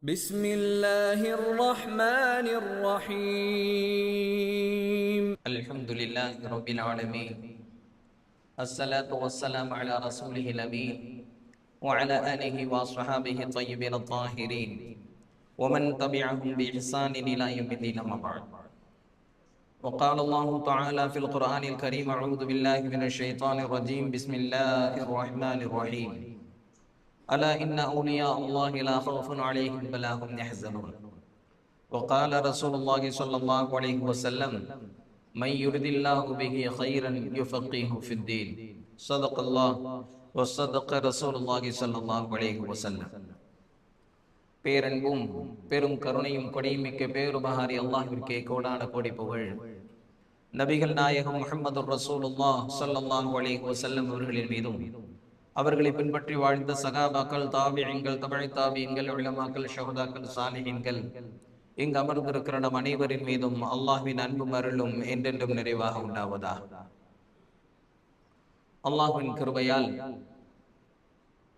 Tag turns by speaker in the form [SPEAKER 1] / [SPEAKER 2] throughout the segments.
[SPEAKER 1] بسم الله الرحمن الرحيم
[SPEAKER 2] الحمد لله رب العالمين. الصلاة والسلام على رسوله الأمين وعلى آله وصحابه الطيبين الطاهرين ومن تبعهم بإحسان إلى يوم الدين. أما بعد، وقال الله تعالى في القرآن الكريم: أعوذ بالله من الشيطان الرجيم، بسم الله الرحمن الرحيم. ألا إن أولياء الله لا خوف عليهم ولا هم يحزنون. وقال رسول الله صلى الله عليه وسلم: من يرد الله به خيرا يفقهه في الدين. صدق الله وصدق رسول الله صلى الله عليه وسلم. பேரன்பும் பெரும் கருணையும் கொடைமிக்க பேருபகாரி அல்லாஹ்விற்கே கோடான கோடி புகழ். நபிகள் நாயகம் முஹம்மது ரசூலுல்லாஹ் ஸல்லல்லாஹு அலைஹி வஸல்லம் அவர்களின் மீதும், அவர்களை பின்பற்றி வாழ்ந்த சகாபாக்கள், தாபிஈன்கள், தபஇ தாபிஈன்கள், உலமாக்கள், ஷஹதாக்கள், சாலிஹீன்கள், இங்கு அமர்ந்திருக்கிற நம் அனைவரின் மீதும் அல்லாஹ்வின் அன்பும் அருளும் என்றென்றும் நிறைவாக உண்டாவதாக. அல்லாஹ்வின் கிருபையால்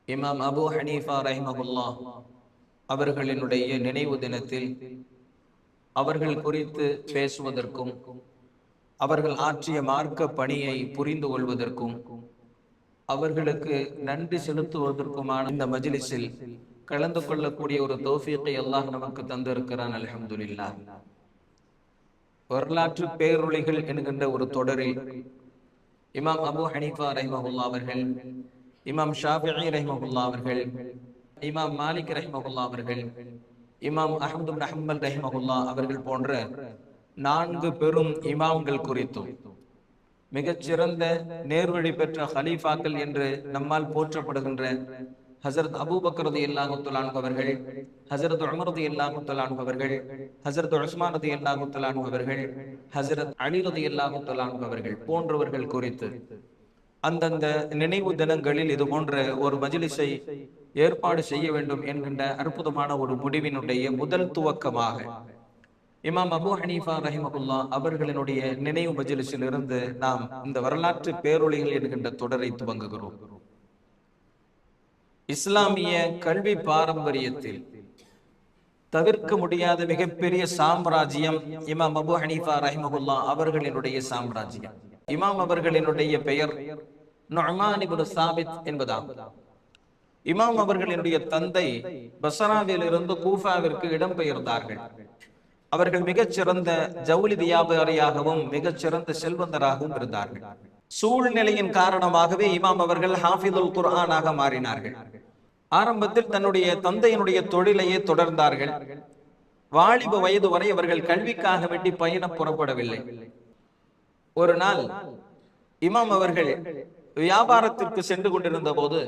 [SPEAKER 2] இமாம் அபூ ஹனீஃபா ரஹிமஹுல்லாஹ் அவர்களினுடைய நினைவு தினத்தில் அவர்கள் குறித்து பேசுவதற்கும், அவர்கள் ஆற்றிய மார்க்க பணியை புரிந்து கொள்வதற்கும், அவர்களுக்கு நன்றி செலுத்துவதற்குமான இந்த மஜ்லிஸில் கலந்து கொள்ளக்கூடிய ஒரு தௌஃபீக்கை அல்லாஹ் நமக்கு தந்திருக்கிறான். அல்ஹம்துலில்லாஹ். வரலாற்று பேரொளிகள் என்கின்ற ஒரு தொடரில் இமாம் அபூ ஹனீஃபா ரஹிமஹுல்லாஹ் அவர்கள், இமாம் ஷாஃபிஈ ரஹிமஹுல்லாஹ் அவர்கள், இமாம் மாலிக் ரஹிமஹுல்லாஹ் அவர்கள், இமாம் அஹ்மது இப்னு ஹம்பல் ரஹிமஹுல்லாஹ் அவர்கள் போன்ற 4 பெரும் இமாம்கள் குறித்தும், மிகச்சிறந்த நேர்வழி பெற்ற ஹலீஃபாக்கள் என்று நம்மால் போற்றப்படுகின்ற ஹஸரத் அபூபக்கர் ரலியல்லாஹு தஆலா அன்ஹு அவர்கள், ஹஸரத் உமர் ரலியல்லாஹு தஆலா அன்ஹு அவர்கள், ஹஸரத் உஸ்மான் ரலியல்லாஹு தஆலா அன்ஹு அவர்கள், ஹஸரத் அலி ரலியல்லாஹு தஆலா அன்ஹு அவர்கள் போன்றவர்கள் குறித்து அந்தந்த நினைவு தினங்களில் இது போன்ற ஒரு மஜ்லிஸை ஏற்பாடு செய்ய வேண்டும் என்கின்ற அற்புதமான ஒரு முடிவினுடைய முதல் துவக்கமாக இமாம் அபூ ஹனீஃபா ரஹிமஹுல்லாஹ் அவர்களினுடைய நினைவு மஜ்லிஸில் இருந்து நாம் இந்த வரலாற்று பேரொளிகள் என்கின்ற தொடரை துவங்குகிறோம். இஸ்லாமிய கல்வி பாரம்பரியத்தில் தவிர்க்க முடியாத மிகப்பெரிய சாம்ராஜ்யம் இமாம் அபூ ஹனீஃபா ரஹிமஹுல்லாஹ் அவர்களினுடைய சாம்ராஜ்யம். இமாம் அவர்களினுடைய பெயர் நுஅமான் இப்னு சாபித் என்பதாகும். இமாம் அவர்களினுடைய தந்தை பஸ்ராவில் இருந்து கூஃபாவிற்கு இடம்பெயர்ந்தார்கள். அவர்கள் மிகச்சிறந்த ஜவுளி வியாபாரியாகவும் மிகச்சிறந்த செல்வந்தராகவும் இருந்தார்கள். சூழ்நிலையின் காரணமாகவே இமாம் அவர்கள் ஹாஃபிதுல் குர்ஆனாக மாறினார்கள். ஆரம்பத்தில் தன்னுடைய தந்தையினுடைய தொழிலையே தொடர்ந்தார்கள். வாலிப வயது வரை அவர்கள் கல்விக்காக வேண்டி பயணம் புறப்படவில்லை. ஒரு நாள் இமாம் அவர்கள் வியாபாரத்திற்கு சென்று கொண்டிருந்த போது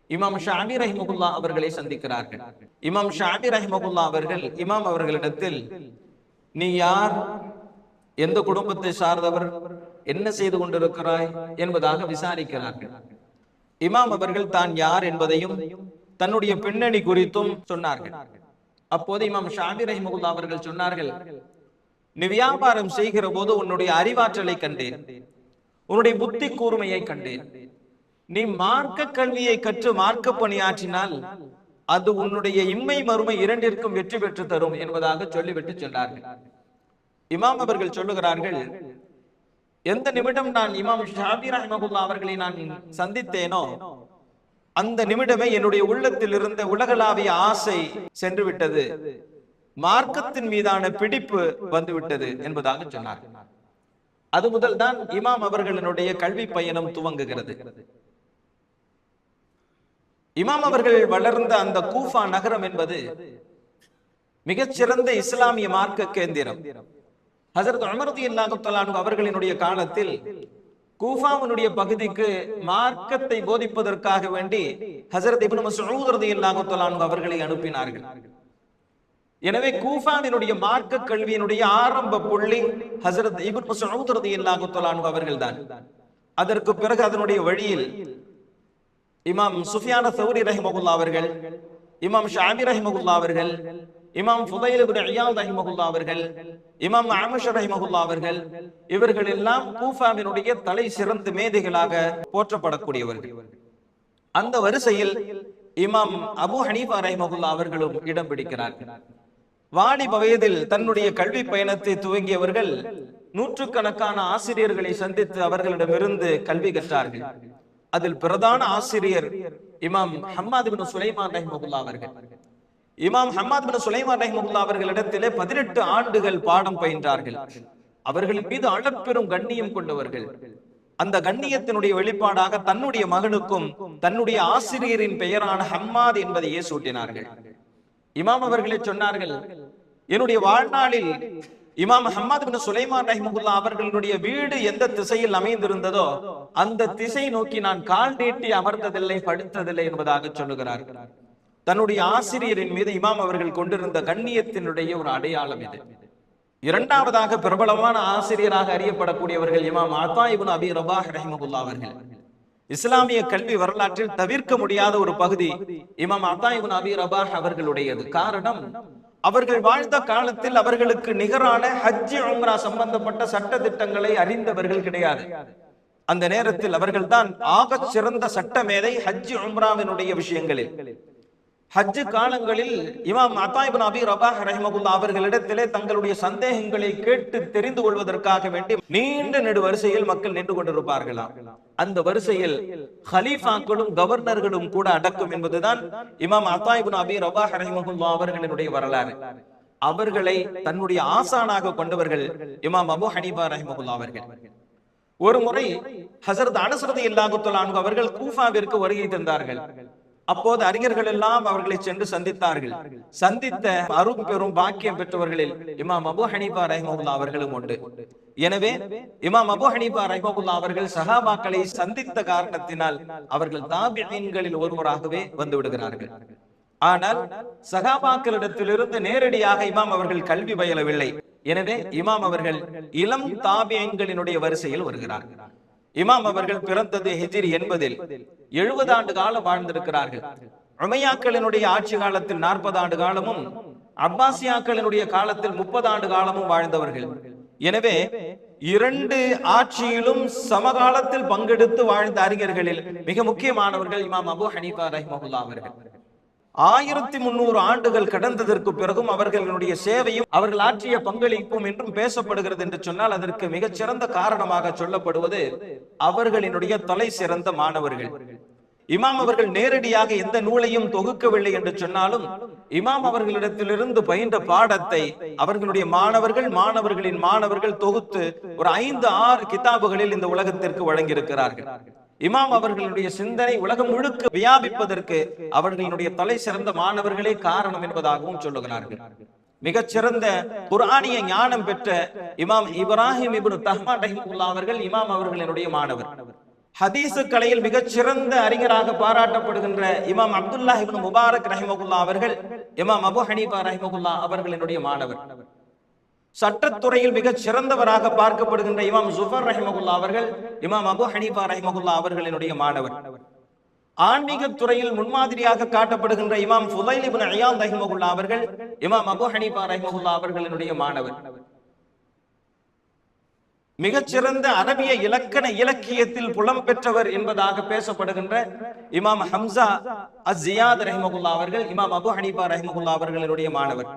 [SPEAKER 2] இமாம் ஷாஃபி ரஹிமஹுல்லாஹ் அவர்களை சந்திக்கிறார்கள். இமாம் ஷாஃபி ரஹிமஹுல்லாஹ் அவர்கள் இமாம் அவர்களிடத்தில், நீ யார், எந்த குடும்பத்தை சார்ந்தவர், என்ன செய்து கொண்டிருக்கிறாய் என்பதாக விசாரிக்கிறார்கள். இமாம் அவர்கள் தான் யார் என்பதையும் தன்னுடைய பின்னணி குறித்தும் சொன்னார்கள். அப்போது இமாம் ஷாஃபி ரஹிமஹுல்லாஹ் அவர்கள் சொன்னார்கள், நீ வியாபாரம் செய்கிற போது உன்னுடைய அறிவாற்றலை கண்டேன், உன்னுடைய புத்தி கூர்மையை கண்டேன். நீ மார்க்க கல்வியை கற்று மார்க்க பணியாற்றினால் அது உன்னுடைய இம்மை மறுமை இரண்டிற்கும் வெற்றி பெற்று தரும் என்பதாக சொல்லிவிட்டு சொன்னார்கள். இமாம் அவர்கள் சொல்லுகிறார்கள், எந்த நிமிடம் நான் இமாம் ஷாஃபி ரஹிமஹுல்லாஹ் அவர்களை நான் சந்தித்தேனோ அந்த நிமிடமே என்னுடைய உள்ளத்தில் இருந்த உலகளாவிய ஆசை சென்று விட்டது, மார்க்கத்தின் மீதான பிடிப்பு வந்துவிட்டது என்பதாக சொன்னார். அது முதல் தான் இமாம் அவர்களினுடைய கல்வி பயணம் துவங்குகிறது. இமாம் அவர்கள் வளர்ந்த அந்த கூஃபா நகரம் என்பது மிகச்சிறந்த இஸ்லாமிய மார்க்க கேந்திரம். ஹஸரத் உமர் ரலியல்லாஹு தஆலா அன்ஹு அவர்களினுடைய காலத்தில் கூஃபாவினுடைய பகுதிக்கு மார்க்கத்தை போதிப்பதற்காக வேண்டி ஹஸரத் இப்னு மஸ்ஊத் ரலியல்லாஹு தஆலா அன்ஹு அவர்களை அனுப்பினார்கள். எனவே கூஃபாவினுடைய மார்க்க கல்வியினுடைய ஆரம்ப புள்ளி ஹஸரத் இப்னு மஸ்ஊத் ரலியல்லாஹு தஆலா அன்ஹு அவர்கள்தான். அதற்கு பிறகு அதனுடைய வழியில் இமாம் சுஃபியான் ஸௌரி ரஹிமஹுல்லாஹ் அவர்கள், இமாம் ஷாஃபி ரஹிமஹுல்லாஹ் அவர்கள், இமாம் ஃபுதைல் இப்னு இயாத் ரஹிமஹுல்லாஹ் அவர்கள், இமாம் அமஷ் ரஹிமஹுல்லாஹ் அவர்கள், இவர்கள் எல்லாம் கூஃபாவினுடைய தலை சிறந்த மேதைகளாக போற்றப்படக்கூடியவர்கள். அந்த வரிசையில் இமாம் அபு ஹனீஃபா ரஹிமஹுல்லாஹ் அவர்களும் இடம் பிடிக்கிறார்கள். வாலிப வயதில் தன்னுடைய கல்வி பயணத்தை துவங்கியவர்கள் நூற்றுக்கணக்கான ஆசிரியர்களை சந்தித்து அவர்களிடமிருந்து கல்வி கற்றார்கள். அதில் பிரதான ஆசிரியர் இமாம் ஹம்மாத் இப்னு சுலைமான் ரஹிமஹுல்லாஹ் அவர்கள். இமாம் ஹம்மாத் இப்னு சுலைமான் ரஹிமஹுல்லாஹ் அவர்களிடத்திலே 18 ஆண்டுகள் பாடம் பயின்றார்கள். அவர்களின் மீது அளப்பெரும் கண்ணியம் கொண்டவர்கள். அந்த கண்ணியத்தினுடைய வெளிப்பாடாக தன்னுடைய மகனுக்கும் தன்னுடைய ஆசிரியரின் பெயரான ஹம்மாத் என்பதையே சூட்டினார்கள். இமாம் அவர்களே சொன்னார்கள், என்னுடைய வாழ்நாளில் இமாம் ஹம்மாத் இப்னு சுலைமான் ரஹிமஹுல்லாஹ் அவர்களுடைய வீடு எந்த திசையில் அமைந்திருந்ததோ அந்த திசை நோக்கி நான் கால் நீட்டி அமர்ந்ததில்லை, படுத்ததில்லை என்பதாக சொல்லுகிறார்கள். தன்னுடைய ஆசிரியரின் மீது இமாம் அவர்கள் கொண்டிருந்த கண்ணியத்தினுடைய ஒரு அடையாளம் இது. இரண்டாவதாக பிரபலமான ஆசிரியராக அறியப்படக்கூடியவர்கள் இமாம் அத்தா இப்னு அபி ரபாஹ் ரஹிமஹுல்லாஹ் அவர்கள். இஸ்லாமிய கல்வி வரலாற்றில் தவிர்க்க முடியாத ஒரு பகுதி இமாம் அத்தா இப்னு அபி ரபாஹ் அவர்களுடையது. காரணம், அவர்கள் வாழ்ந்த காலத்தில் அவர்களுக்கு நிகரான ஹஜ் உம்ரா சம்பந்தப்பட்ட சட்ட திட்டங்களை அறிந்தவர்கள் கிடையாது. அந்த நேரத்தில் அவர்கள் தான் ஆக சிறந்த சட்ட மேதை ஹஜ் உம்ராவினுடைய விஷயங்களில். ஹஜ் காலங்களில் இமாம் அத்தா இப்னு அபி ரபாஹ் ரஹிமஹுல்லாஹ் அவர்களிடத்திலே தங்களுடைய சந்தேகங்களை கேட்டு தெரிந்து கொள்வதற்காக வேண்டி நீண்ட நெடு வரிசையில் மக்கள் நின்று கொண்டிருப்பார்களாம். அந்த வரிசையில் ஹலீஃபாக்களும் கவர்னர்களும் கூட அடக்கும் என்பதுதான் இமாம் அத்தா இப்னு அபி ரபாஹ் ரஹிமஹுல்லாஹ் அவர்களினுடைய வரலாறு. அவர்களை தன்னுடைய ஆசானாக கொண்டவர்கள் இமாம் அபு ஹனீஃபா ரஹிமஹுல்லாஹ் அவர்கள். ஒரு முறை ஹஸரத் அனஸ் ரலியல்லாஹு தஆலா அன்ஹு அவர்கள் கூஃபாவிற்கு வருகை தந்தார்கள். அப்போது அறிஞர்கள் எல்லாம் அவர்களை சென்று சந்தித்தார்கள். சந்தித்த அருள் பெரும் பாக்கியம் பெற்றவர்களில் இமாம் அபு ஹனீஃபா ரஹிமஹுல்லாஹ் அவர்களும் உண்டு. எனவே இமாம் அபு ஹனீஃபா ரஹிமஹுல்லாஹ் அவர்கள் சஹாபாக்களை சந்தித்த காரணத்தினால் அவர்கள் தாபிஈன்களில் ஒருவராகவே வந்து விடுகிறார்கள். ஆனால் சஹாபாக்களிடத்திலிருந்து நேரடியாக இமாம் அவர்கள் கல்வி பயிலவில்லை. எனவே இமாம் அவர்கள் இளம் தாபிஈன்களினுடைய வரிசையில் வருகிறார்கள். இமாம் அவர்கள் பிறந்தது ஹிஜ்ரி 80-இல். 70 ஆண்டு காலம் வாழ்ந்திருக்கிறார்கள். உமையாக்களினுடைய ஆட்சி காலத்தில் 40 ஆண்டு காலமும் அப்பாசியாக்களினுடைய காலத்தில் 30 ஆண்டு காலமும் வாழ்ந்தவர்கள். எனவே 2 ஆட்சியிலும் சமகாலத்தில் பங்கெடுத்து வாழ்ந்த அறிஞர்களில் மிக முக்கியமானவர்கள் இமாம் அபு ஹனீஃபா ரஹிமஹுல்லாஹ் அவர்கள். 1300 ஆண்டுகள் கடந்ததற்கு பிறகும் அவர்களுடைய சேவையும் அவர்கள் ஆற்றிய பங்களிப்பும் என்றும் பேசப்படுகிறது என்று சொன்னால் அதற்கு மிகச்சிறந்த காரணமாக சொல்லப்படுவது அவர்களினுடைய தலை சிறந்த மாணவர்கள். இமாம் அவர்கள் நேரடியாக எந்த நூலையும் தொகுக்கவில்லை என்று சொன்னாலும் இமாம் அவர்களிடத்திலிருந்து பயின்ற பாடத்தை அவர்களுடைய மாணவர்களின் மாணவர்கள் தொகுத்து ஒரு 5-6 கிதாபுகளில் இந்த உலகத்திற்கு வழங்கியிருக்கிறார்கள். இமாம் அவர்களுடைய சிந்தனை உலகம் முழுக்க வியாபிப்பதற்கு அவர்களுடைய தலை சிறந்த மாணவர்களே காரணம் என்பதாகவும் சொல்லுகிறார்கள். மிகச்சிறந்த குர்ஆனிய ஞானம் பெற்ற இமாம் இப்ராஹிம் இப்னு தஹ்மான் ரஹிமஹுல்லாஹ் அவர்கள் இமாம் அவர்களுடைய மாணவர். ஹதீஸ் கலையில் மிகச்சிறந்த அறிஞராக பாராட்டப்படுகின்ற இமாம் அப்துல்லாஹ் இப்னு முபாரக் ரஹிமஹுல்லாஹ் அவர்கள் இமாம் அபு ஹனீஃபா ரஹிமஹுல்லாஹ் அவர்களுடைய மாணவர். சட்டத்துறையில் மிக சிறந்தவராக பார்க்கப்படுகின்ற இமாம் ஜுஃபர் ரஹிமஹுல்லாஹ் அவர்கள் இமாம் அபு ஹனீஃபா ரஹிமஹுல்லாஹ் அவர்களுடைய மாணவர். ஆன்மீக துறையில் முன்மாதிரியாக காட்டப்படுகின்ற இமாம் ஃபுதைல் இப்னு இயாத் ரஹிமஹுல்லாஹ் அவர்கள் இமாம் அபு ஹனீஃபா ரஹிமஹுல்லாஹ் அவர்களுடைய மாணவர். மிகச்சிறந்த அரபிய இலக்கண இலக்கியத்தில் புலம் பெற்றவர் என்பதாக பேசப்படுகின்ற இமாம் ஹம்சா அஸ்-ஜியாத் ரஹிமஹுல்லாஹ் அவர்கள் இமாம் அபு ஹனீஃபா ரஹிமஹுல்லாஹ் அவர்களுடைய மாணவர்.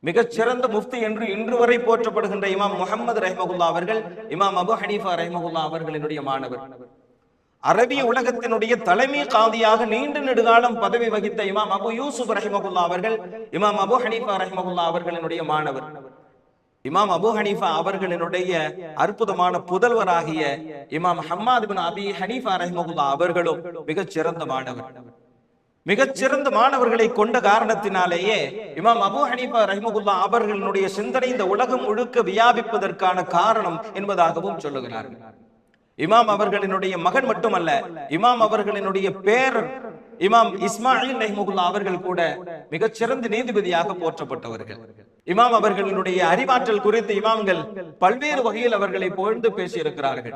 [SPEAKER 2] மிகச்சிறந்த முஃப்தி என்று இன்று வரை போற்றப்படுகின்ற இமாம் முஹம்மது ரஹிமஹுல்லாஹ் அவர்கள் இமாம் அபு ஹனீஃபா ரஹிமஹுல்லாஹ் அவர்களுடைய மாணவர். அரபிய உலகத்தினுடைய தலைமை காதியாக நீண்ட நெடுகாலம் பதவி வகித்த இமாம் அபு யூசுப் ரஹிமஹுல்லாஹ் அவர்கள் இமாம் அபு ஹனீஃபா ரஹிமஹுல்லாஹ் அவர்களுடைய மாணவர். இமாம் அபு ஹனீஃபா அவர்களுடைய அற்புதமான புதல்வராகிய இமாம் ஹம்மாத் இப்னு அபி ஹனீஃபா ரஹிமஹுல்லாஹ் அவர்களும் மிகச்சிறந்த மாணவர். மிகச்சிறந்த மாணவர்களை கொண்ட காரணத்தினாலேயே இமாம் அபு ஹனீஃபா ரஹிமஹுல்லாஹ் அவர்களுடைய சிந்தனை இந்த உலகம் முழுக்க வியாபிப்பதற்கான காரணம் என்பதாகவும் சொல்லுகிறார்கள். இமாம் அவர்களினுடைய மகன் மட்டுமல்ல, இமாம் அவர்களினுடைய பேரர் இமாம் இஸ்மாயில் ரஹிமஹுல்லாஹ் அவர்கள் கூட மிகச்சிறந்த நீதிபதியாக போற்றப்பட்டவர்கள். இமாம் அவர்களினுடைய அறிவாற்றல் குறித்து இமாம்கள் பல்வேறு வகையில் அவர்களை புகழ்ந்து பேசியிருக்கிறார்கள்.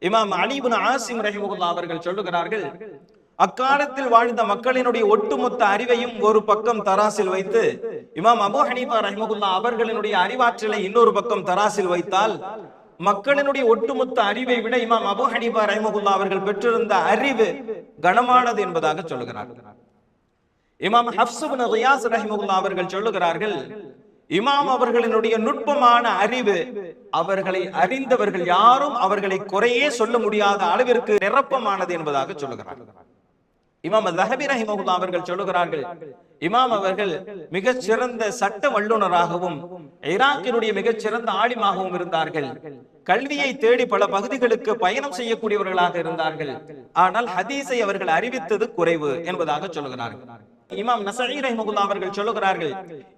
[SPEAKER 2] இமாம் அலி இப்னு ஆசிம் ரஹிமஹுல்லாஹ் அவர்கள் சொல்லுகிறார்கள், அக்காலத்தில் வாழ்ந்த மக்களினுடைய ஒட்டுமொத்த அறிவையும் ஒரு பக்கம் தராசில் வைத்து இமாம் அபு ஹனீஃபா ரஹிமஹுல்லாஹ் அவர்களினுடைய அறிவாற்றலை இன்னொரு பக்கம் தராசில் வைத்தால் மக்களினுடைய ஒட்டுமொத்த அறிவை விட இமாம் அபு ஹனீஃபா ரஹிமஹுல்லாஹ் அவர்கள் பெற்றிருந்த அறிவு கனமானது என்பதாக சொல்லுகிறார்கள். இமாம் ஹஃப்ஸ் இப்னு கியாஸ் ரஹிமஹுல்லாஹ் அவர்கள் சொல்லுகிறார்கள், இமாம் அவர்களினுடைய நுட்பமான அறிவு, அவர்களை அறிந்தவர்கள் யாரும் அவர்களை குறையே சொல்ல முடியாத அளவிற்கு நிரப்பமானது என்பதாக சொல்லுகிறார்கள். இமாம் ஸஹபி ரஹிமஹுல்லாஹ் அவர்கள் சொல்லுகிறார்கள், இமாம் அவர்கள் மிகச் சிறந்த சட்ட வல்லுநராகவும் ஈராக்கினுடைய மிகச் சிறந்த ஆலிமாகவும் இருந்தார்கள். கல்வியை தேடி பல பகுதிகளுக்கு பயணம் செய்யக்கூடியவர்களாக இருந்தார்கள். ஆனால் ஹதீஸை அவர்கள் அறிவித்தது குறைவு என்பதாக சொல்லுகிறார்கள். இமாம் நஸஈ ரஹிமஹுல்லாஹ் அவர்கள் சொல்லுகிறார்கள்,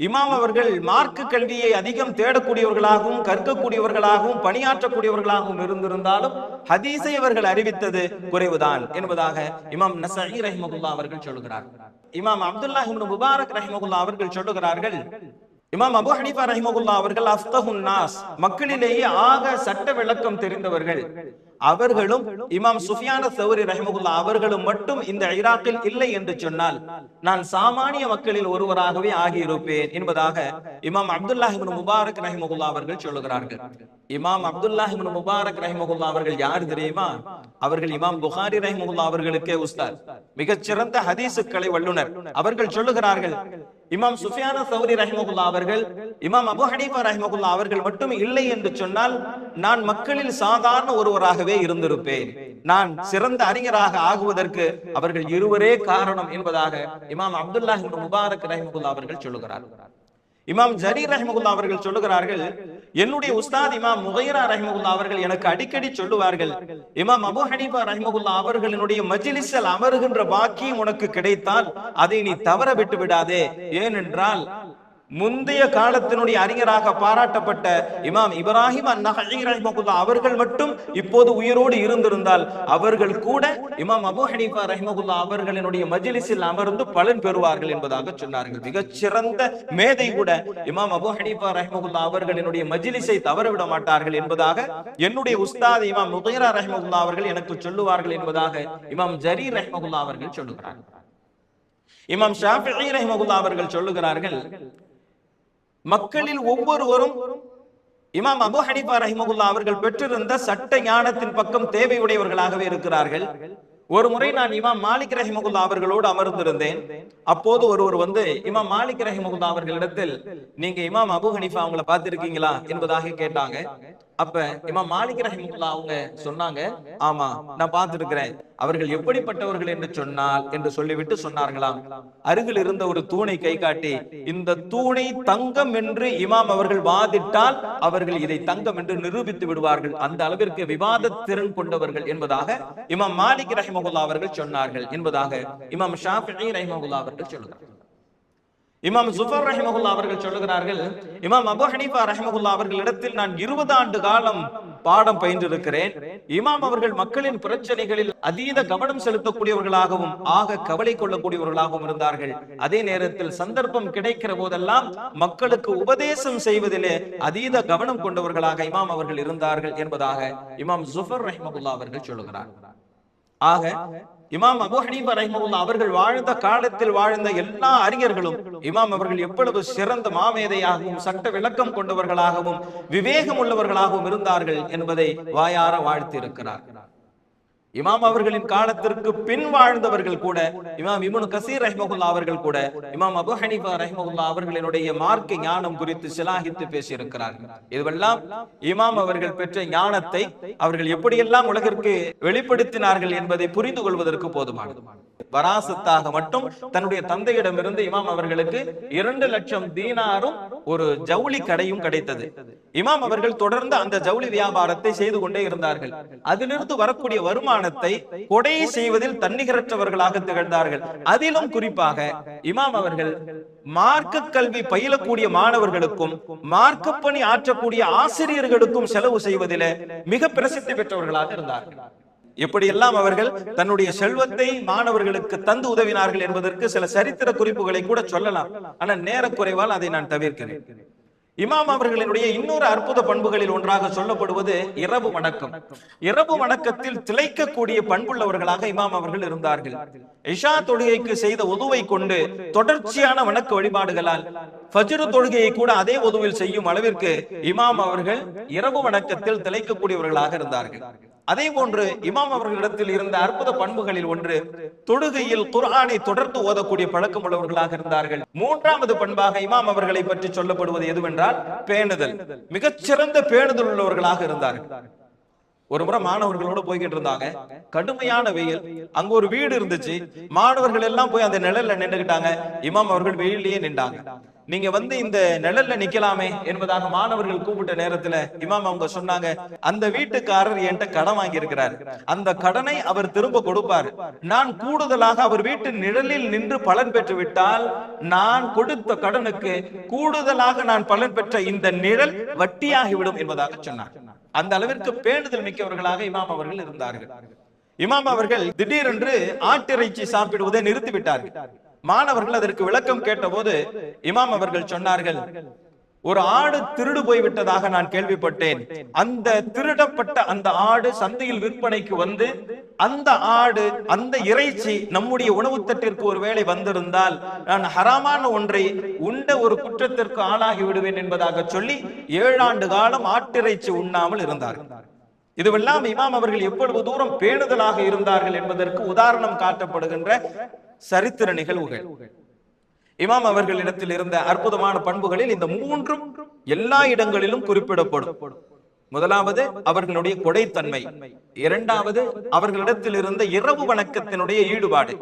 [SPEAKER 2] இமாம் அவர்கள் மார்க்க கல்வியை அதிகம் தேடக்கூடியவர்களாகவும் கற்கக்கூடியவர்களாகவும் பணியாற்றக்கூடியவர்களாகவும் இருந்திருந்தாலும் ஹதீஸை அவர்கள் அறிவித்தது குறைவுதான் என்பதாக இமாம் நஸஈ ரஹிமஹுல்லாஹ் அவர்கள் சொல்லுகிறார்கள். இமாம் அப்துல்லாஹ் இப்னு முபாரக் ரஹிமஹுல்லாஹ் அவர்கள் சொல்லுகிறார்கள், இமாம் அபூ ஹனீஃபா ரஹிமஹுல்லாஹ் அவர்கள் அஃப்தஹுன் நாஸ், மக்களிலேயே ஆக சட்ட விளக்கம் தெரிந்தவர்கள். அவர்களும் இமாம் சுஃபியான் ஸௌரி ரஹிமஹுல்லாஹ் அவர்களும் மட்டும் இந்த ஈராக்கில் இல்லை என்று சொன்னால் நான் சாமானிய மக்களில் ஒருவராகவே ஆகியிருப்பேன் என்பதாக இமாம் அப்துல்லாஹ் இப்னு முபாரக் ரஹிமஹுல்லாஹ் அவர்கள் சொல்லுகிறார்கள். இமாம் அப்துல்லாஹ் இப்னு முபாரக் ரஹிமஹுல்லாஹ் அவர்கள் யார் தெரியுமா? அவர்கள் இமாம் புகாரி ரஹிமஹுல்லாஹ் அவர்களுக்கே உஸ்தாத், மிகச்சிறந்த ஹதீஸுக்களை வல்லுனர். அவர்கள் சொல்லுகிறார்கள், இமாம் சுஃபியான் ஸௌரி ரஹிமஹுல்லாஹ் அவர்கள், இமாம் அபூ ஹனீஃபா ரஹிமஹுல்லாஹ் அவர்கள் மட்டும் இல்லை என்று சொன்னால் நான் மக்களில் சாதாரண ஒருவராகவே இருந்திருப்பேன். நான் சிறந்த அறிஞராக ஆகுவதற்கு அவர்கள் இருவரே காரணம் என்பதாக இமாம் அப்துல்லாஹ் இப்னு முபாரக் ரஹிமஹுல்லாஹ் அவர்கள் சொல்லுகிறார்கள். இமாம் ஜரீர் ரஹிமஹுல்லாஹ் அவர்கள் சொல்லுகிறார்கள், என்னுடைய உஸ்தாத் இமாம் முகைரா ரஹிமஹுல்லாஹ் அவர்கள் எனக்கு அடிக்கடி சொல்லுவார்கள், இமாம் அபூ ஹனீஃபா ரஹிமஹுல்லாஹ் அவர்களினுடைய மஜ்லிஸில் அமருகின்ற பாக்கியம் உனக்கு கிடைத்தால் அதை நீ தவற விட்டு விடாதே. ஏனென்றால் முந்தைய காலத்தினுடைய அறிஞராக பாராட்டப்பட்ட இமாம் இப்ராஹிம் அன்-நஹஇ ரஹிமஹுல்லாஹ் அவர்கள் மட்டும் இப்போது உயிரோடு இருந்திருந்தால் அவர்கள் கூட இமாம் அபூ ஹனீஃபா ரஹிமஹுல்லாஹ் அவர்களினுடைய மஜ்லிஸில் அமர்ந்து பலன் பெறுவார்கள் என்பதாக சொன்னார்கள். மிகச்சிறந்த மேதை கூட இமாம் அபூ ஹனீஃபா ரஹிமஹுல்லாஹ் அவர்களினுடைய மஜ்லிஸை தவறவிட மாட்டார்கள் என்பதாக என்னுடைய உஸ்தாத் இமாம் முகைரா ரஹிமஹுல்லாஹ் அவர்கள் எனக்கு சொல்லுவார்கள் என்பதாக இமாம் ஜரீர் ரஹிமஹுல்லாஹ் அவர்கள் சொல்லுகிறார்கள். இமாம் ஷாஃபிஈ ரஹிமஹுல்லாஹ் அவர்கள் சொல்லுகிறார்கள், மக்களில் ஒவ்வொருவரும் இமாம் அபூ ஹனீஃபா ரஹிமஹுல்லாஹ் அவர்கள் பெற்றிருந்த சட்ட ஞானத்தின் பக்கம் தேவையுடையவர்களாகவே இருக்கிறார்கள். ஒரு முறை நான் இமாம் மாலிக் ரஹிமஹுல்லாஹ் அவர்களோடு அமர்ந்திருந்தேன். அப்போது ஒருவர் வந்து இமாம் மாலிக் ரஹிமஹுல்லாஹ் அவர்களிடத்தில், நீங்க இமாம் அபூ ஹனீஃபா அவங்கள பார்த்திருக்கீங்களா என்பதாக கேட்டாங்க. அப்ப இமாம் மாலிக் ரஹிமஹுல்லாஹ் அவங்க சொன்னாங்க, ஆமா நான் பார்த்திருக்கிறேன். அவர்கள் எப்படிப்பட்டவர்கள் என்று சொன்னால் என்று சொல்லிவிட்டு சொன்னார்களாம், அருகில் இருந்த ஒரு தூணை கை காட்டி, இந்த தூணை தங்கம் என்று இமாம் அவர்கள் வாதிட்டால் அவர்கள் இதை தங்கம் என்று நிரூபித்து விடுவார்கள், அந்த அளவிற்கு விவாத திறன் கொண்டவர்கள் என்பதாக இமாம் மாலிக் ரஹிமஹுல்லாஹ் அவர்கள் சொன்னார்கள் என்பதாக இமாம் ஷாஃபிஈ ரஹிமஹுல்லாஹ் அவர்கள் சொல்லுகிறார்கள். இமாம் ஜுஃபர் ரஹிமஹுல்லாஹ் அவர்கள் சொல்லுகிறார்கள், இமாம் அபூ ஹனீஃபா ரஹிமஹுல்லாஹ் அவர்களிடத்தில் நான் 20 ஆண்டு காலம் பாடம் பயின்றிருக்கிறேன். இமாம் அவர்கள் மக்களின் பிரச்சனைகளில் அதீத கவனம் செலுத்தக்கூடியவர்களாகவும் ஆக கவலை கொள்ளக்கூடியவர்களாகவும் இருந்தார்கள். அதே நேரத்தில் சந்தர்ப்பம் கிடைக்கிற போதெல்லாம் மக்களுக்கு உபதேசம் செய்வதிலே அதீத கவனம் கொண்டவர்களாக இமாம் அவர்கள் இருந்தார்கள் என்பதாக இமாம் ஜுஃபர் ரஹிமஹுல்லாஹ் அவர்கள் சொல்லுகிறார்கள். ஆக இமாம் அபூ ஹனீஃபா ரஹிமஹுல்லாஹ் அவர்கள் வாழ்ந்த காலத்தில் வாழ்ந்த எல்லா அறிஞர்களும் இமாம் அவர்கள் எவ்வளவு சிறந்த மாமேதையாகவும் சட்ட விளக்கம் கொண்டவர்களாகவும் விவேகம் உள்ளவர்களாகவும் இருந்தார்கள் என்பதை வாயார வாழ்த்தி இருக்கிறார். இமாம் அவர்களின் காலத்திற்கு பின் வாழ்ந்தவர்கள் கூட, இமாம் இப்னு கஸீர் ரஹிமஹுல்லாஹ் அவர்கள் கூட இமாம் அபூ ஹனீஃபா ரஹிமஹுல்லாஹ் அவர்களினுடைய மார்க்க ஞானம் குறித்து சிலாகித்து பேசியிருக்கிறார்கள். இதுவெல்லாம் இமாம் அவர்கள் பெற்ற ஞானத்தை அவர்கள் எப்படியெல்லாம் உலகிற்கு வெளிப்படுத்தினார்கள் என்பதை புரிந்து கொள்வதற்கு போதுமானது. வராசத்தாக மட்டும் தன்னுடைய தந்தையிடமிருந்து இமாம் அவர்களுக்கு 2 லட்சம் தீனாரும் ஒரு ஜவுளி கடையும் கிடைத்தது. இமாம் அவர்கள் தொடர்ந்து அந்த ஜவுளி வியாபாரத்தை செய்து கொண்டே இருந்தார்கள். அதிலிருந்து வரக்கூடிய வருமானத்தை கொடை செய்வதில் தன்னிகரற்றவர்களாக திகழ்ந்தார்கள். அதிலும் குறிப்பாக இமாம் அவர்கள் மார்க்க கல்வி பயிலக்கூடிய மாணவர்களுக்கும் மார்க்க பணி ஆற்றக்கூடிய ஆசிரியர்களுக்கும் செலவு செய்வதிலே மிக பிரசித்தி பெற்றவர்களாக இருந்தார்கள். எப்படியெல்லாம் அவர்கள் தன்னுடைய செல்வத்தை மாணவர்களுக்கு தந்து உதவினார்கள் என்பதற்கு சில சரித்திர குறிப்புகளை கூட சொல்லலாம். ஆனால் நேரக்குறைவால் அதை நான் தவிர்க்கிறேன். இமாம் அவர்களினுடைய இன்னொரு அற்புத பண்புகளில் ஒன்றாக சொல்லப்படுவது இரவு வணக்கம். இரவு வணக்கத்தில் திளைக்கக்கூடிய பண்புள்ளவர்களாக இமாம் அவர்கள் இருந்தார்கள். இஷா தொழுகைக்கு செய்த உதுவை கொண்டு தொடர்ச்சியான வணக்க வழிபாடுகளால் ஃபஜ்ர் தொழுகையை கூட அதே உதுவில் செய்யும் அளவிற்கு இமாம் அவர்கள் இரவு வணக்கத்தில் திளைக்கக்கூடியவர்களாக இருந்தார்கள். அதே போன்று இமாம் அவர்களிடத்தில் இருந்த அற்புத பண்புகளில் ஒன்று, தொழுகையில் குர்ஆனை தொடர்ந்து ஓதக்கூடிய பழக்கம் உள்ளவர்களாக இருந்தார்கள். மூன்றாவது பண்பாக இமாம் அவர்களை பற்றி சொல்லப்படுவது எதுவென்றால் பேணுதல். மிகச்சிறந்த பேணுதல் உள்ளவர்களாக இருந்தார்கள். ஒரு முறை மாணவர்களோடு போய்கிட்டு இருந்தாங்க, கடுமையான வெயில். அங்க ஒரு வீடு இருந்துச்சு, மாணவர்கள் எல்லாம் போய் அந்த நிழல்ல நின்றுகிட்டாங்க. இமாம் அவர்கள் வெயிலேயே நின்றாங்க. நீங்க இந்த நிழல்ல நிக்கலாமே என்பதாக மாணவர்கள் கூப்பிட்ட நேரத்துல இமாம் அவங்க சொன்னாங்க, அந்த வீட்டுக்காரர் என்கிட்ட கடன் வாங்கி இருக்கிறார், அந்த கடனை அவர் திரும்ப கொடுப்பார். நான் கூடுதலாக அவர் வீட்டு நிழலில் நின்று பலன் பெற்று விட்டால் நான் கொடுத்த கடனுக்கு கூடுதலாக நான் பலன் பெற்ற இந்த நிழல் வட்டியாகிவிடும் என்பதாக சொன்னார். அந்த அளவிற்கு பேணுதல் மிக்கவர்களாக இமாம் அவர்கள் இருந்தார்கள். இமாம் அவர்கள் திடீரென்று ஆட்டிறைச்சி சாப்பிடுவதை நிறுத்திவிட்டார்கள். மாணவர்கள் அதற்கு விளக்கம் கேட்டபோது இமாம் அவர்கள் சொன்னார்கள், ஒரு ஆடு திருடு போய்விட்டதாக நான் கேள்விப்பட்டேன். அந்த திருடப்பட்ட அந்த ஆடு சந்தையில் விற்பனைக்கு வந்து அந்த ஆடு அந்த இறைச்சி நம்முடைய உணவு தட்டிற்கு ஒருவேளை வந்திருந்தால் நான் ஹராமான ஒன்றை உண்ட ஒரு குற்றத்திற்கு ஆளாகி விடுவேன் என்பதாக சொல்லி 7 ஆண்டு காலம் ஆட்டிறைச்சி உண்ணாமல் இருந்தார்கள். இதுவெல்லாம் இமாம் அவர்கள் எவ்வளவு தூரம் பேணுதலாக இருந்தார்கள் என்பதற்கு உதாரணம் காட்டப்படுகின்ற சரித்திர நிகழ்வுகள். இமாம் அவர்களிடத்தில் இருந்த அற்புதமான பண்புகளில் இந்த மூன்றும் எல்லா இடங்களிலும் குறிப்பிடப்படும். முதலாவது அவர்களுடைய கொடைத்தன்மை, இரண்டாவது அவர்களிடத்தில் இருந்த இரவு வணக்கத்தினுடைய ஈடுபாடு,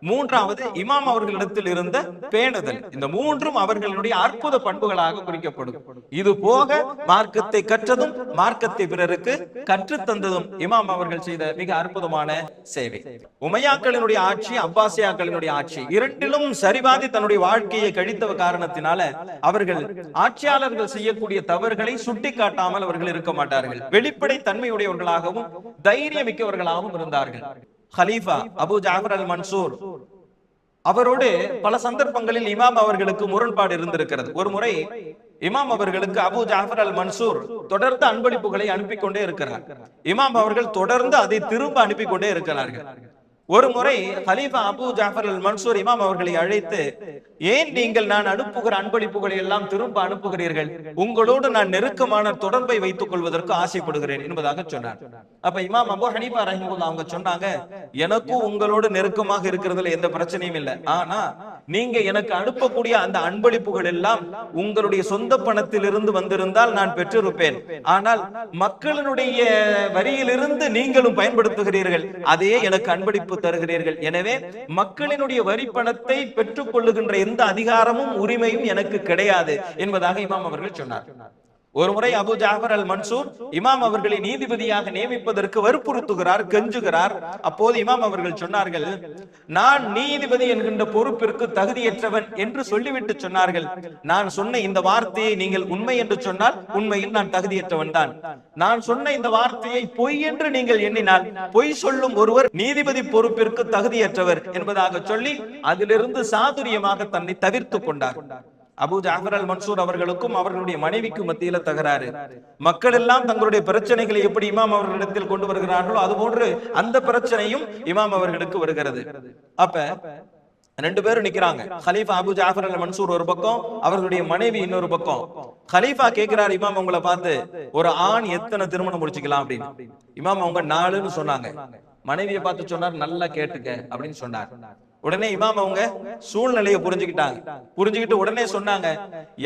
[SPEAKER 2] மூன்றாவது இமாம் அவர்களிடத்தில் இருந்த பேணுதல். இந்த மூன்றும் அவர்களுடைய அற்புத பண்புகளாக குறிக்கப்படும். இது போக மார்க்கத்தை கற்றதும் மார்க்கத்தை பிறருக்கு கற்றுத்தந்ததும் இமாம் அவர்கள் செய்த மிக அற்புதமான சேவை. உமையாக்களினுடைய ஆட்சி, அப்பாசியாக்களினுடைய ஆட்சி, இரண்டிலும் சரிவாதி தன்னுடைய வாழ்க்கையை கழித்த காரணத்தினால அவர்கள் ஆட்சியாளர்கள் செய்யக்கூடிய தவறுகளை சுட்டி காட்டாமல் அவர்கள் இருக்க மாட்டார்கள். வெளிப்படை தன்மையுடையவர்களாகவும் தைரியமிக்கவர்களாகவும் இருந்தார்கள். ஹலீஃபா அபு ஜாஃபர் அல் மன்சூர் அவரோடு பல சந்தர்ப்பங்களில் இமாம் அவர்களுக்கு முரண்பாடு இருந்திருக்கிறது. ஒரு முறை இமாம் அவர்களுக்கு அபு ஜாஃபர் அல் மன்சூர் தொடர்ந்து அன்பளிப்புகளை அனுப்பி கொண்டே இருக்கிறார். இமாம் அவர்கள் தொடர்ந்து அதை திரும்ப அனுப்பி கொண்டே இருக்கிறார்கள். ஒரு முறை ஹலீஃபா அபு ஜாஃபர் அல் மன்சூர் இமாம் அவர்களை அழைத்து, ஏன் நீங்கள் நான் அனுப்புகிற அன்பளிப்புகளை எல்லாம் திரும்ப அனுப்புகிறீர்கள்? உங்களோடு நான் நெருக்கமான தொடர்பை வைத்துக் கொள்வதற்கு ஆசைப்படுகிறேன் என்பதாக சொன்னார். அப்ப இமாம் அபு ஹனீஃபா ரஹிமஹுல்லாஹ் அவங்க சொன்னாங்க, எனக்கும் உங்களோடு நெருக்கமாக இருக்கிறதுல எந்த பிரச்சனையும் இல்லை. ஆனா நீங்க எனக்கு அனுப்பக்கூடிய அந்த அன்பளிப்புகள் எல்லாம் உங்களுடைய சொந்த பணத்திலிருந்து வந்திருந்தால் நான் பெற்றிருப்பேன். ஆனால் மக்களினுடைய வரியிலிருந்து நீங்களும் பயன்படுத்துகிறீர்கள், அதே எனக்கு அன்பளிப்பு தருகிறீர்கள். எனவே மக்களினுடைய வரி பணத்தை பெற்றுக் கொள்ளுகின்ற எந்த அதிகாரமும் உரிமையும் எனக்கு கிடையாது என்பதாக இமாம் அவர்கள் சொன்னார். ஒரு முறை அபு ஜாஃபர் அல் மன்சூர் இமாம் அவர்களை நீதிபதியாக நியமிப்பதற்கு வற்புறுத்துகிறார், கெஞ்சுகிறார். அப்போது இமாம் அவர்கள் சொன்னார்கள், நான் நீதிபதி என்கின்ற பொறுப்பிற்கு தகுதியற்றவன் என்று சொல்லிவிட்டு சொன்னார்கள், நான் சொன்ன இந்த வார்த்தையை நீங்கள் உண்மை என்று சொன்னால் உண்மையில் நான் தகுதியற்றவன் தான். நான் சொன்ன இந்த வார்த்தையை பொய் என்று நீங்கள் எண்ணினால் பொய் சொல்லும் ஒருவர் நீதிபதி பொறுப்பிற்கு தகுதியற்றவர் என்பதாக சொல்லி அதிலிருந்து சாதுரியமாக தன்னை தவிர்த்து கொண்டார். அபு ஜாஃபர் அல் மன்சூர் அவர்களுக்கும் அவர்களுடைய மனைவிக்கு மத்தியில தகராறு. மக்கள் எல்லாம் தங்களுடைய பிரச்சனைகளை எப்படி இமாம் அவர்களிடத்தில் கொண்டு வருகிறார்களோ அதுபோன்று அந்த பிரச்சனையும் இமாம் அவர்களுக்கு வருகிறது. அப்ப 2 பேரும் நிக்கிறாங்க. ஹலீஃபா அபு ஜாஃபர் அல் மன்சூர் ஒரு பக்கம், அவர்களுடைய மனைவி இன்னொரு பக்கம். ஹலீஃபா கேட்கிறார் இமாம் அவங்களை பார்த்து, ஒரு ஆண் எத்தனை திருமணம் முடிச்சுக்கலாம் அப்படின்னு. இமாம் அவங்க 4ன்னு சொன்னாங்க. மனைவியை பார்த்து சொன்னார், நல்லா கேட்டுக்க அப்படின்னு சொன்னார். உடனே இமாம் அவங்க சூழ்நிலையை புரிஞ்சுக்கிட்டு உடனே சொன்னாங்க,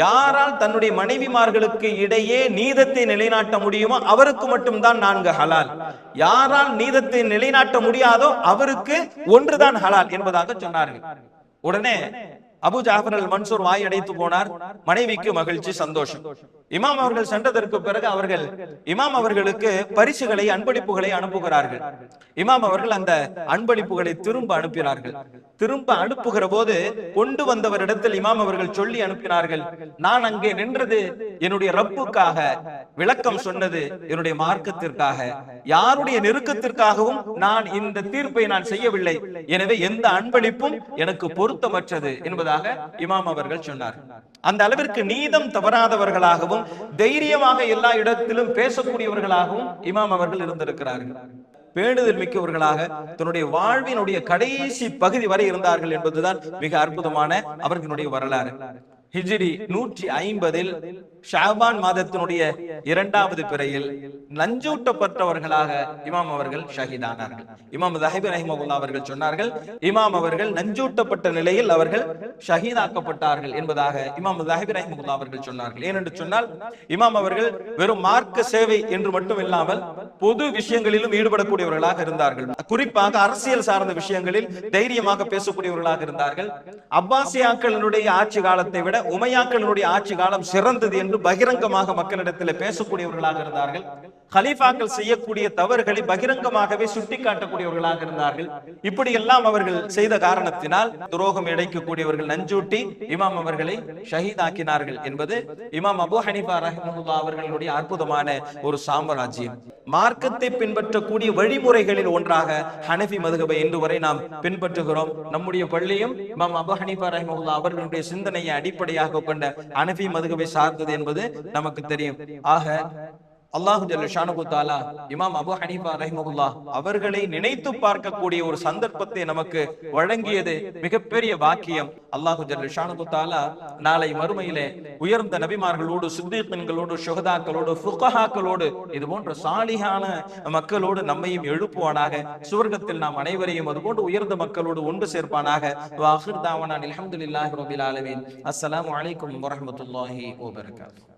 [SPEAKER 2] யாரால் தன்னுடைய மனைவிமார்களுக்கு இடையே நீதத்தை நிலைநாட்ட முடியுமோ அவருக்கு மட்டும்தான் 4 ஹலால், யாரால் நீதத்தை நிலைநாட்ட முடியாதோ அவருக்கு 1 தான் ஹலால் என்பதாக சொன்னார்கள். உடனே அபு ஜாஃபர் அல் மன்சூர் வாய் அடைத்து போனார். மனைவிக்கு மகிழ்ச்சி, சந்தோஷம். இமாம் அவர்கள் சென்றதற்கு பிறகு அவர்கள் இமாம் அவர்களுக்கு பரிசுகளை, அன்பளிப்புகளை அனுப்புகிறார்கள். இமாம் அவர்கள் அந்த அன்பளிப்புகளை திரும்ப அனுப்பினார்கள். திரும்ப அனுப்புகிற போது கொண்டு வந்தவரிடத்தில் இமாம் அவர்கள் சொல்லி அனுப்பினார்கள், நான் அங்கே நின்றது என்னுடைய ரப்புக்காக, விளக்கம் சொன்னது என்னுடைய மார்க்கத்திற்காக, யாருடைய நெருக்கத்திற்காகவும் நான் இந்த தீர்ப்பை நான் செய்யவில்லை. எனவே எந்த அன்பளிப்பும் எனக்கு பொருத்தமற்றது என்பதாக இமாம் அவர்கள் சொன்னார். அந்த அளவிற்கு நீதம் தவறாதவர்களாகவும் தைரியமாக எல்லா இடத்திலும் பேசக்கூடியவர்களாகவும் இமாம் அவர்கள் இருந்திருக்கிறார்கள். பேணுதல் மிக்கவர்களாக தன்னுடைய வாழ்வினுடைய கடைசி பகுதி வரை இருந்தார்கள் என்பதுதான் மிக அற்புதமான அவர்களுடைய வரலாறு. ஹிஜ்ரி 150 ஷாபான் மாதத்தினுடைய 2வது பிறையில் நஞ்சூட்டப்பட்டவர்களாக இமாம் அவர்கள் ஷஹீதானார்கள். இமாம் ஸஹபி ரஹிமஹுல்லாஹ் அவர்கள் சொன்னார்கள், இமாம் அவர்கள் நஞ்சூட்டப்பட்ட நிலையில் அவர்கள் ஷஹீதாக்கப்பட்டார்கள் என்பதாக இமாம் ஸஹபி ரஹிமஹுல்லாஹ் அவர்கள் சொன்னார்கள். ஏனென்று சொன்னால் இமாம் அவர்கள் வெறும் மார்க்க சேவை என்று மட்டும் இல்லாமல் பொது விஷயங்களிலும் ஈடுபடக்கூடியவர்களாக இருந்தார்கள். குறிப்பாக அரசியல் சார்ந்த விஷயங்களில் தைரியமாக பேசக்கூடியவர்களாக இருந்தார்கள். அப்பாசியாக்களினுடைய ஆட்சி காலத்தை விட உமையாக்களினுடைய ஆட்சி காலம் சிறந்தது என்று பகிரங்கமாக மக்களிடத்தில் பேசக்கூடியவர்களாக இருந்தார்கள். கலீஃபாக்கள் செய்யக்கூடிய தவறுகளை பகிரங்கமாகவே சுட்டிக்காட்டக்கூடியவர்களாக இருந்தார்கள். இப்படி எல்லாம் அவர்கள் செய்த காரணத்தினால் துரோகம் இழைக்கக்கூடியவர்கள் நஞ்சூட்டி இமாம் அவர்களை ஷஹீதாக்கினார்கள் என்பது இமாம் அபூ ஹனீஃபா ரஹிமஹுல்லாஹ் அவர்களுடைய அற்புதமான ஒரு சாம்ராஜ்யம். மார்க்கத்தை பின்பற்றக்கூடிய வழிமுறைகளில் ஒன்றாக ஹனஃபி மதுஹபை இன்று வரை நாம் பின்பற்றுகிறோம். நம்முடைய பள்ளியும் இமாம் அபூ ஹனீஃபா ரஹிமஹுல்லாஹ் அவர்களுடைய சிந்தனையை அடிப்படையாக கொண்ட ஹனஃபி மதுஹபை சார்ந்தது என்பது நமக்கு தெரியும். ஆக அல்லாஹு ஜல்ல ஷானஹு தஆலா இமாம் அபூ ஹனீஃபா ரஹிமஹுல்லாஹ் அவர்களை நினைத்து பார்க்கக்கூடிய ஒரு சந்தர்ப்பத்தை நமக்கு வழங்கியது மிகப்பெரிய பாக்கியம். அல்லாஹு ஜல்ல ஷானஹு தஆலா நாளை மறுமையிலே உயர்ந்த நபிமார்களோடு, சித்தீகீன்களோடு, ஷுஹதாக்களோடு, ஃபுகஹாக்களோடு, இது போன்ற சாலிஹான மக்களோடு நம்மையும் எழுப்புவானாக. சுவர்க்கத்தில் நாம் அனைவரையும் அதுபோன்று உயர்ந்த மக்களோடு ஒன்று சேர்ப்பானாக. வஆகிர் தாவனா அல்ஹம்துலில்லாஹி ரப்பில் ஆலமீன். அஸ்ஸலாமு அலைக்கும் வரஹ்மத்துல்லாஹி வபரகாத்துஹு.